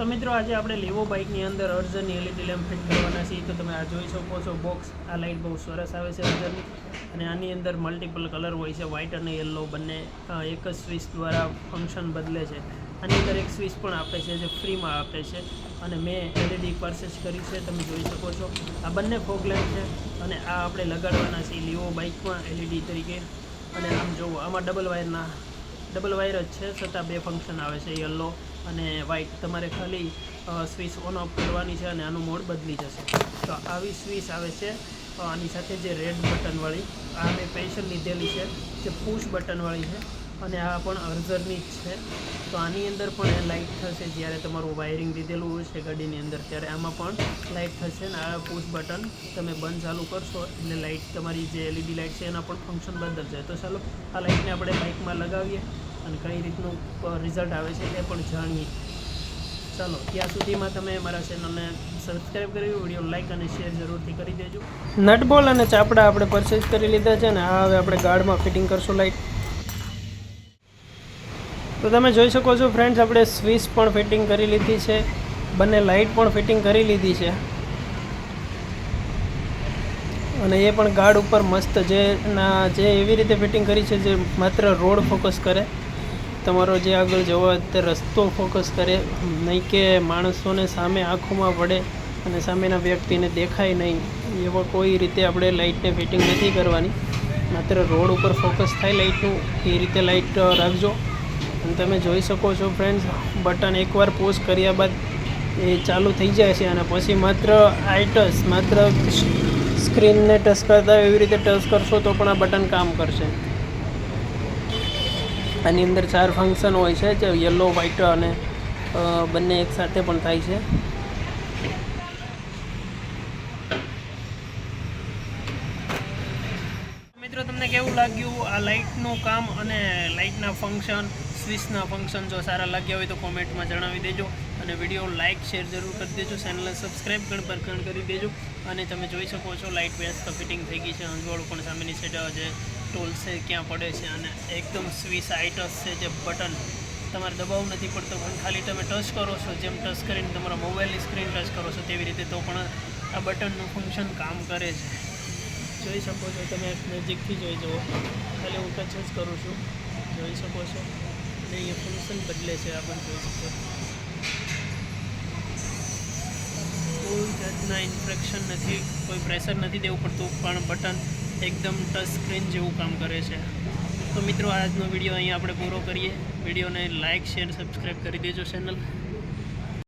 तो मित्रों आज આપણે લેવો બાઇકની અંદર અર્જરની એલઈડી લેમ્પ ફિટ કરવાના છે। તો તમે આ જોઈ શકો છો બોક્સ। આ લાઇટ બહુ સરસ આવે છે અર્જરની, અને આની અંદર મલ્ટિપલ કલર હોય છે, વ્હાઇટ અને યલો બંને। એક જ સ્વિચ દ્વારા ફંક્શન બદલે છે। આની અંદર એક સ્વિચ પણ આપે છે જે ફ્રીમાં આપે છે, અને મેં એલઈડી પરચેસ કરી છે, તમે જોઈ શકો છો। આ બંને ફોગ લેમ્પ છે, અને આ આપણે લગાડવાના છે લેવો બાઇકમાં એલઈડી તરીકે। અને આમ જુઓ, આમાં ડબલ વાયર જ છે, છતાં બે ફંક્શન આવે છે, યલો અને વ્હાઇટ। તમારે ખાલી સ્વિચ ઓન ઓફ કરવાની છે અને આનું મોડ બદલી જશે। તો આવી સ્વિચ આવે છે આની સાથે, જે રેડ બટનવાળી। આ મેં સ્પેશિયલ લીધેલી છે, જે પુશ બટનવાળી છે, અને આ પણ અર્જરની જ છે। તો આની અંદર પણ લાઇટ થશે જ્યારે તમારું વાયરિંગ લીધેલું હોય છે ગાડીની અંદર, ત્યારે આમાં પણ લાઇટ થશે। ને આ પુશ બટન તમે બંધ ચાલુ કરશો એટલે લાઇટ, તમારી જે એલઈડી લાઇટ છે એના પણ ફંક્શન બદલશે। તો ચાલો આ લાઇટને આપણે બાઇકમાં લગાવીએ અને કઈ રીતનું રિઝલ્ટ આવે છે એ પણ જાણીએ। ચાલો ત્યાં સુધીમાં તમે મારા ચેનલને સબસ્ક્રાઈબ કરી, વિડીયો લાઇક અને શેર જરૂરથી કરી દેજો। નટ બોલ અને ચાપડા આપણે પરચેસ કરી લીધા છે ને આ હવે આપણે ગાર્ડમાં ફિટિંગ કરશું લાઇટ। તો તમે જોઈ શકો છો ફ્રેન્ડ્સ, આપણે સ્વિચ પણ ફિટિંગ કરી લીધી છે, બંને લાઇટ પણ ફિટિંગ કરી લીધી છે, અને એ પણ ગાર્ડ ઉપર મસ્ત જે એવી રીતે ફિટિંગ કરી છે જે માત્ર રોડ ફોકસ કરે, તમારો જે આગળ જવો તે રસ્તો ફોકસ કરે, નહીં કે માણસોને સામે આંખોમાં પડે અને સામેના વ્યક્તિને દેખાય નહીં। એવા કોઈ રીતે આપણે લાઇટને ફિટિંગ નથી કરવાની, માત્ર રોડ ઉપર ફોકસ થાય લાઇટનું, એ રીતે લાઇટ રાખજો। અને તમે જોઈ શકો છો ફ્રેન્ડ્સ, બટન એકવાર પોઝ કર્યા બાદ એ ચાલુ થઈ જાય છે, અને પછી માત્ર સ્ક્રીનને ટચ કરતા એવી રીતે ટચ કરશો તો પણ આ બટન કામ કરશે। આની અંદર 4 ફંક્શન હોય છે, જે યલો, વ્હાઇટ અને બંને એક સાથે પણ થાય છે। મિત્રો તમને કેવું લાગ્યું આ લાઇટનું કામ અને લાઇટના ફંક્શન, સ્વિચના ફંક્શન? જો સારા લાગ્યા હોય તો કોમેન્ટમાં જણાવી દેજો, અને વિડીયો લાઇક શેર જરૂર કરી દેજો, ચેનલને સબસ્ક્રાઈબ પણ કરી દેજો। અને તમે જોઈ શકો છો લાઇટ વ્યસ્ત ફિટિંગ થઈ ગઈ છે, અંજવાળું પણ સામેની સાઈડ જે ટોલ છે ક્યાં પડે છે, અને એકદમ સ્વિચ આઇટસ છે, જે બટન તમારે દબાવવું નથી પડતો, પણ ખાલી તમે ટચ કરો છો, જેમ ટચ કરીને તમારા મોબાઈલની સ્ક્રીન ટચ કરો છો તેવી રીતે, તો પણ આ બટનનું ફંક્શન કામ કરે છે। જોઈ શકો છો તમે, નજીકથી જોઈ જુઓ, ખાલી હું ટચ જ કરું છું, જોઈ શકો છો, અને અહીંયા ફંક્શન બદલે છે, આ પણ જોઈ શકો છો। કોઈ જાતના ઇન્ફેક્શન નથી, કોઈ પ્રેશર નથી દેવું પડતું, પણ બટન એકદમ ટચ સ્ક્રીન જેવું કામ કરે છે। તો મિત્રો આજનો વિડીયો અહીંયા આપણે પૂરો કરીએ। વિડીયોને લાઇક શેર સબસ્ક્રાઈબ કરી દેજો ચેનલ।